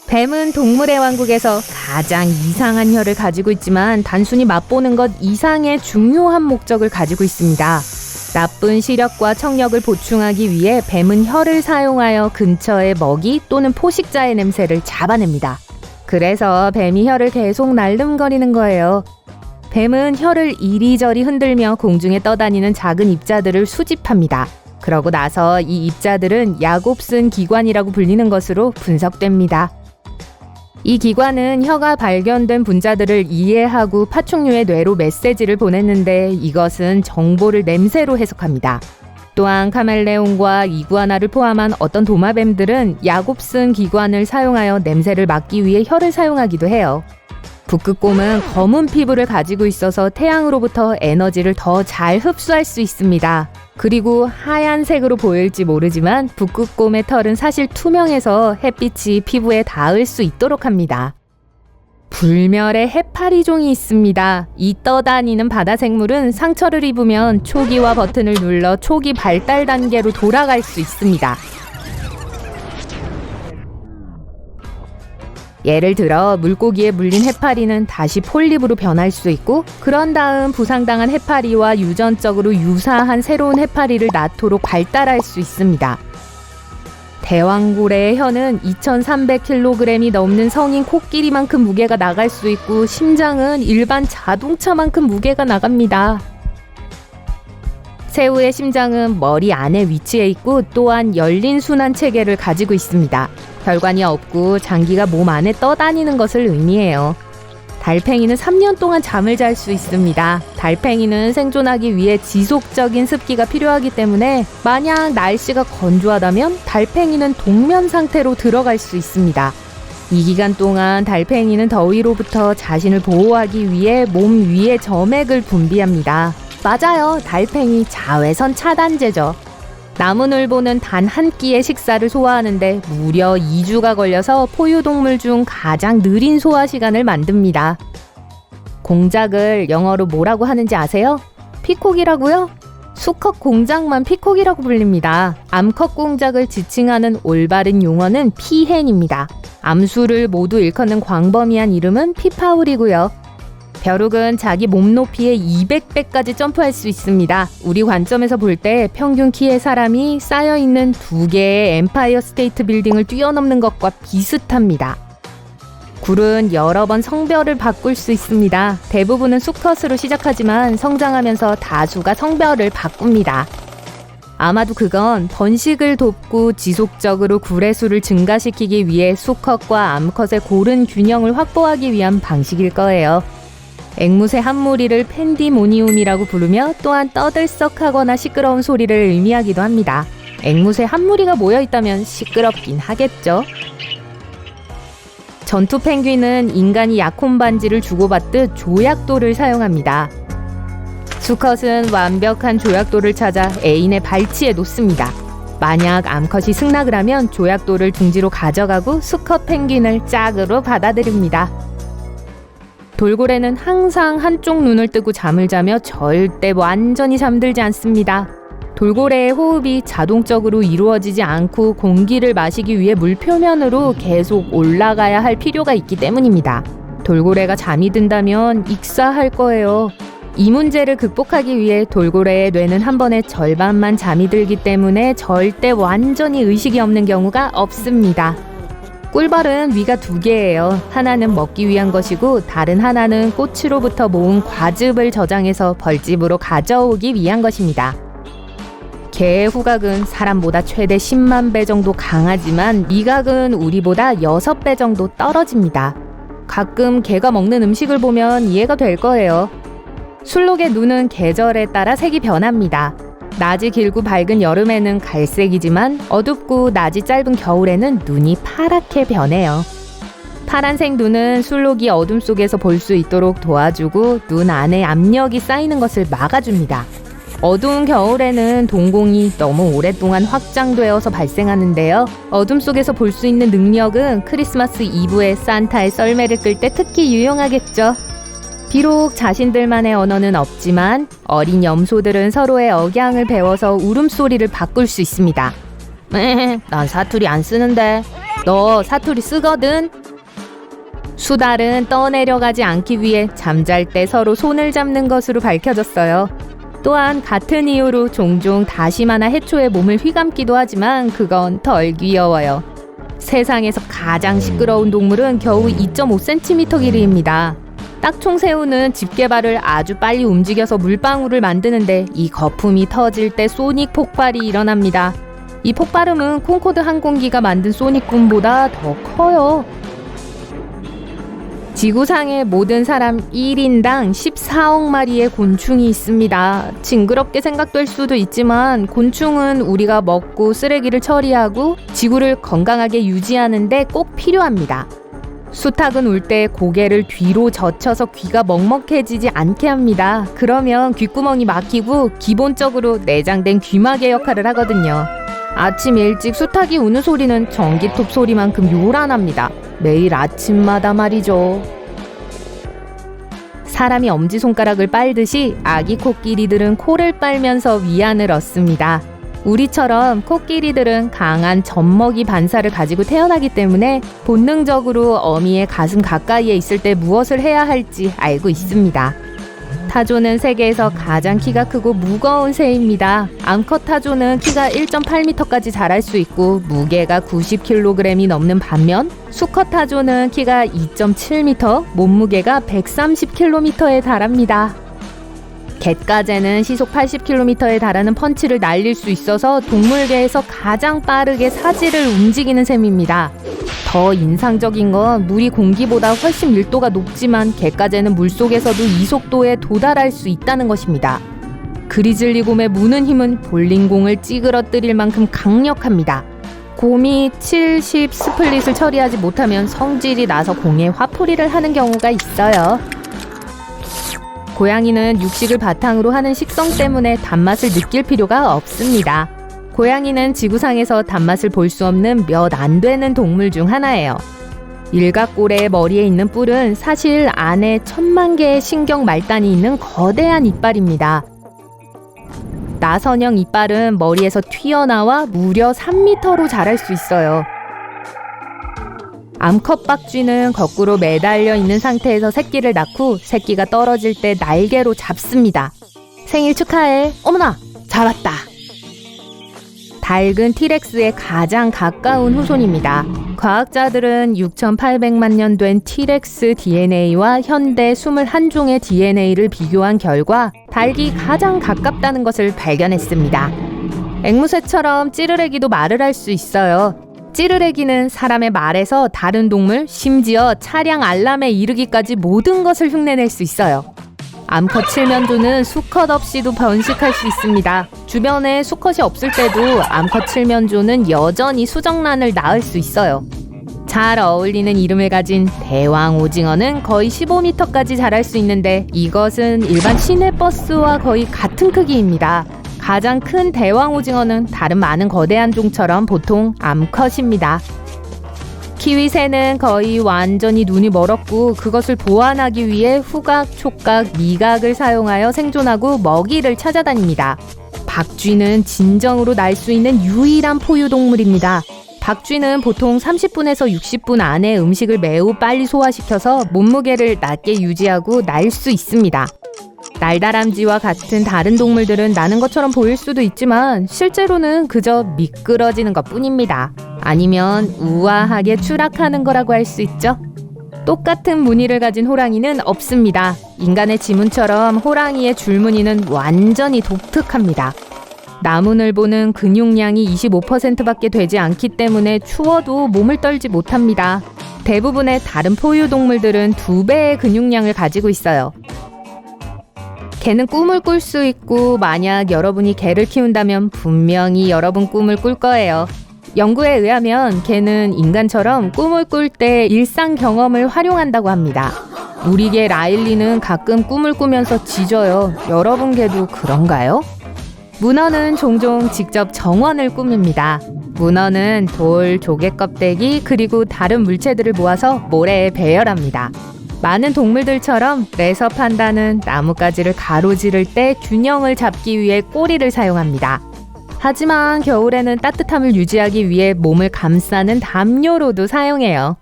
뱀은 동물의 왕국에서 가장 이상한 혀를 가지고 있지만 단순히 맛보는 것 이상의 중요한 목적을 가지고 있습니다. 나쁜 시력과 청력을 보충하기 위해 뱀은 혀를 사용하여 근처의 먹이 또는 포식자의 냄새를 잡아냅니다. 그래서 뱀이 혀를 계속 날름거리는 거예요. 뱀은 혀를 이리저리 흔들며 공중에 떠다니는 작은 입자들을 수집합니다. 그러고 나서 이 입자들은 야곱슨 기관이라고 불리는 것으로 분석됩니다. 이 기관은 혀가 발견된 분자들을 이해하고 파충류의 뇌로 메시지를 보냈는데 이것은 정보를 냄새로 해석합니다. 또한 카멜레온과 이구아나를 포함한 어떤 도마뱀들은 야곱슨 기관을 사용하여 냄새를 맡기 위해 혀를 사용하기도 해요. 북극곰은 검은 피부를 가지고 있어서 태양으로부터 에너지를 더 잘 흡수할 수 있습니다. 그리고 하얀색으로 보일지 모르지만 북극곰의 털은 사실 투명해서 햇빛이 피부에 닿을 수 있도록 합니다. 불멸의 해파리종이 있습니다. 이 떠다니는 바다 생물은 상처를 입으면 초기화 버튼을 눌러 초기 발달 단계로 돌아갈 수 있습니다. 예를 들어 물고기에 물린 해파리는 다시 폴립으로 변할 수 있고 그런 다음 부상당한 해파리와 유전적으로 유사한 새로운 해파리를 낳도록 발달할 수 있습니다. 대왕고래의 혀는 2300kg이 넘는 성인 코끼리만큼 무게가 나갈 수 있고 심장은 일반 자동차만큼 무게가 나갑니다. 새우의 심장은 머리 안에 위치해 있고 또한 열린 순환 체계를 가지고 있습니다. 혈관이 없고 장기가 몸 안에 떠다니는 것을 의미해요. 달팽이는 3년 동안 잠을 잘 수 있습니다. 달팽이는 생존하기 위해 지속적인 습기가 필요하기 때문에 만약 날씨가 건조하다면 달팽이는 동면 상태로 들어갈 수 있습니다. 이 기간 동안 달팽이는 더위로부터 자신을 보호하기 위해 몸 위에 점액을 분비합니다. 맞아요. 달팽이 자외선 차단제죠. 나무늘보는 단 한 끼의 식사를 소화하는데 무려 2주가 걸려서 포유동물 중 가장 느린 소화 시간을 만듭니다. 공작을 영어로 뭐라고 하는지 아세요? 피콕이라고요? 수컷 공작만 피콕이라고 불립니다. 암컷 공작을 지칭하는 올바른 용어는 피헨입니다. 암수를 모두 일컫는 광범위한 이름은 피파울이고요. 벼룩은 자기 몸 높이의 200배까지 점프할 수 있습니다. 우리 관점에서 볼 때 평균 키의 사람이 쌓여있는 2개의 엠파이어 스테이트 빌딩을 뛰어넘는 것과 비슷합니다. 굴은 여러 번 성별을 바꿀 수 있습니다. 대부분은 수컷으로 시작하지만 성장하면서 다수가 성별을 바꿉니다. 아마도 그건 번식을 돕고 지속적으로 굴의 수를 증가시키기 위해 수컷과 암컷의 고른 균형을 확보하기 위한 방식일 거예요. 앵무새 한 무리를 팬디모니움이라고 부르며 또한 떠들썩하거나 시끄러운 소리를 의미하기도 합니다. 앵무새 한 무리가 모여있다면 시끄럽긴 하겠죠. 전투 펭귄은 인간이 약혼 반지를 주고받듯 조약돌을 사용합니다. 수컷은 완벽한 조약돌을 찾아 애인의 발치에 놓습니다. 만약 암컷이 승낙을 하면 조약돌을 둥지로 가져가고 수컷 펭귄을 짝으로 받아들입니다. 돌고래는 항상 한쪽 눈을 뜨고 잠을 자며 절대 완전히 잠들지 않습니다. 돌고래의 호흡이 자동적으로 이루어지지 않고 공기를 마시기 위해 물 표면으로 계속 올라가야 할 필요가 있기 때문입니다. 돌고래가 잠이 든다면 익사할 거예요. 이 문제를 극복하기 위해 돌고래의 뇌는 한 번에 절반만 잠이 들기 때문에 절대 완전히 의식이 없는 경우가 없습니다. 꿀벌은 위가 2개예요. 하나는 먹기 위한 것이고 다른 하나는 꼬치로부터 모은 과즙을 저장해서 벌집으로 가져오기 위한 것입니다. 개의 후각은 사람보다 최대 10만 배 정도 강하지만 미각은 우리보다 6배 정도 떨어집니다. 가끔 개가 먹는 음식을 보면 이해가 될 거예요. 술록의 눈은 계절에 따라 색이 변합니다. 낮이 길고 밝은 여름에는 갈색이지만 어둡고 낮이 짧은 겨울에는 눈이 파랗게 변해요. 파란색 눈은 술록이 어둠 속에서 볼 수 있도록 도와주고 눈 안에 압력이 쌓이는 것을 막아줍니다. 어두운 겨울에는 동공이 너무 오랫동안 확장되어서 발생하는데요. 어둠 속에서 볼 수 있는 능력은 크리스마스 이브에 산타의 썰매를 끌 때 특히 유용하겠죠. 비록 자신들만의 언어는 없지만 어린 염소들은 서로의 억양을 배워서 울음소리를 바꿀 수 있습니다. 난 사투리 안 쓰는데. 너 사투리 쓰거든? 수달은 떠내려가지 않기 위해 잠잘 때 서로 손을 잡는 것으로 밝혀졌어요. 또한 같은 이유로 종종 다시마나 해초에 몸을 휘감기도 하지만 그건 덜 귀여워요. 세상에서 가장 시끄러운 동물은 겨우 2.5cm 길이입니다. 딱총새우는 집게발을 아주 빨리 움직여서 물방울을 만드는데 이 거품이 터질 때 소닉 폭발이 일어납니다. 이 폭발음은 콩코드 항공기가 만든 소닉붐보다 더 커요. 지구상의 모든 사람 1인당 14억 마리의 곤충이 있습니다. 징그럽게 생각될 수도 있지만 곤충은 우리가 먹고 쓰레기를 처리하고 지구를 건강하게 유지하는 데 꼭 필요합니다. 수탉은 울 때 고개를 뒤로 젖혀서 귀가 먹먹해지지 않게 합니다. 그러면 귓구멍이 막히고 기본적으로 내장된 귀마개 역할을 하거든요. 아침 일찍 수탉이 우는 소리는 전기톱 소리만큼 요란합니다. 매일 아침마다 말이죠. 사람이 엄지손가락을 빨듯이 아기 코끼리들은 코를 빨면서 위안을 얻습니다. 우리처럼 코끼리들은 강한 젖먹이 반사를 가지고 태어나기 때문에 본능적으로 어미의 가슴 가까이에 있을 때 무엇을 해야 할지 알고 있습니다. 타조는 세계에서 가장 키가 크고 무거운 새입니다. 암컷 타조는 키가 1.8m까지 자랄 수 있고 무게가 90kg이 넘는 반면 수컷 타조는 키가 2.7m, 몸무게가 130kg에 달합니다. 갯가재는 시속 80km에 달하는 펀치를 날릴 수 있어서 동물계에서 가장 빠르게 사지를 움직이는 셈입니다. 더 인상적인 건 물이 공기보다 훨씬 밀도가 높지만 갯가재는 물속에서도 이 속도에 도달할 수 있다는 것입니다. 그리즐리 곰의 무는 힘은 볼링공을 찌그러뜨릴 만큼 강력합니다. 곰이 70 스플릿을 처리하지 못하면 성질이 나서 공에 화풀이를 하는 경우가 있어요. 고양이는 육식을 바탕으로 하는 식성 때문에 단맛을 느낄 필요가 없습니다. 고양이는 지구상에서 단맛을 볼 수 없는 몇 안 되는 동물 중 하나예요. 일각고래의 머리에 있는 뿔은 사실 안에 1000만 개의 신경 말단이 있는 거대한 이빨입니다. 나선형 이빨은 머리에서 튀어나와 무려 3m로 자랄 수 있어요. 암컷 박쥐는 거꾸로 매달려 있는 상태에서 새끼를 낳고 새끼가 떨어질 때 날개로 잡습니다. 생일 축하해. 어머나, 잡았다. 닭은 티렉스의 가장 가까운 후손입니다. 과학자들은 6,800만 년 된 티렉스 DNA와 현대 21종의 DNA를 비교한 결과 닭이 가장 가깝다는 것을 발견했습니다. 앵무새처럼 찌르레기도 말을 할 수 있어요. 찌르레기는 사람의 말에서 다른 동물, 심지어 차량 알람에 이르기까지 모든 것을 흉내낼 수 있어요. 암컷 칠면조는 수컷 없이도 번식할 수 있습니다. 주변에 수컷이 없을 때도 암컷 칠면조는 여전히 수정란을 낳을 수 있어요. 잘 어울리는 이름을 가진 대왕 오징어는 거의 15m까지 자랄 수 있는데 이것은 일반 시내버스와 거의 같은 크기입니다. 가장 큰 대왕 오징어는 다른 많은 거대한 종처럼 보통 암컷입니다. 키위새는 거의 완전히 눈이 멀었고 그것을 보완하기 위해 후각, 촉각, 미각을 사용하여 생존하고 먹이를 찾아다닙니다. 박쥐는 진정으로 날 수 있는 유일한 포유동물입니다. 박쥐는 보통 30분에서 60분 안에 음식을 매우 빨리 소화시켜서 몸무게를 낮게 유지하고 날 수 있습니다. 날다람쥐와 같은 다른 동물들은 나는 것처럼 보일 수도 있지만 실제로는 그저 미끄러지는 것뿐입니다. 아니면 우아하게 추락하는 거라고 할 수 있죠. 똑같은 무늬를 가진 호랑이는 없습니다. 인간의 지문처럼 호랑이의 줄무늬는 완전히 독특합니다. 나무늘보는 근육량이 25%밖에 되지 않기 때문에 추워도 몸을 떨지 못합니다. 대부분의 다른 포유동물들은 2배의 근육량을 가지고 있어요. 개는 꿈을 꿀 수 있고 만약 여러분이 개를 키운다면 분명히 여러분 꿈을 꿀 거예요. 연구에 의하면 개는 인간처럼 꿈을 꿀 때 일상 경험을 활용한다고 합니다. 우리 개 라일리는 가끔 꿈을 꾸면서 짖어요. 여러분 개도 그런가요? 문어는 종종 직접 정원을 꾸밉니다. 문어는 돌, 조개 껍데기 그리고 다른 물체들을 모아서 모래에 배열합니다. 많은 동물들처럼 레서 판다는 나뭇가지를 가로지를 때 균형을 잡기 위해 꼬리를 사용합니다. 하지만 겨울에는 따뜻함을 유지하기 위해 몸을 감싸는 담요로도 사용해요.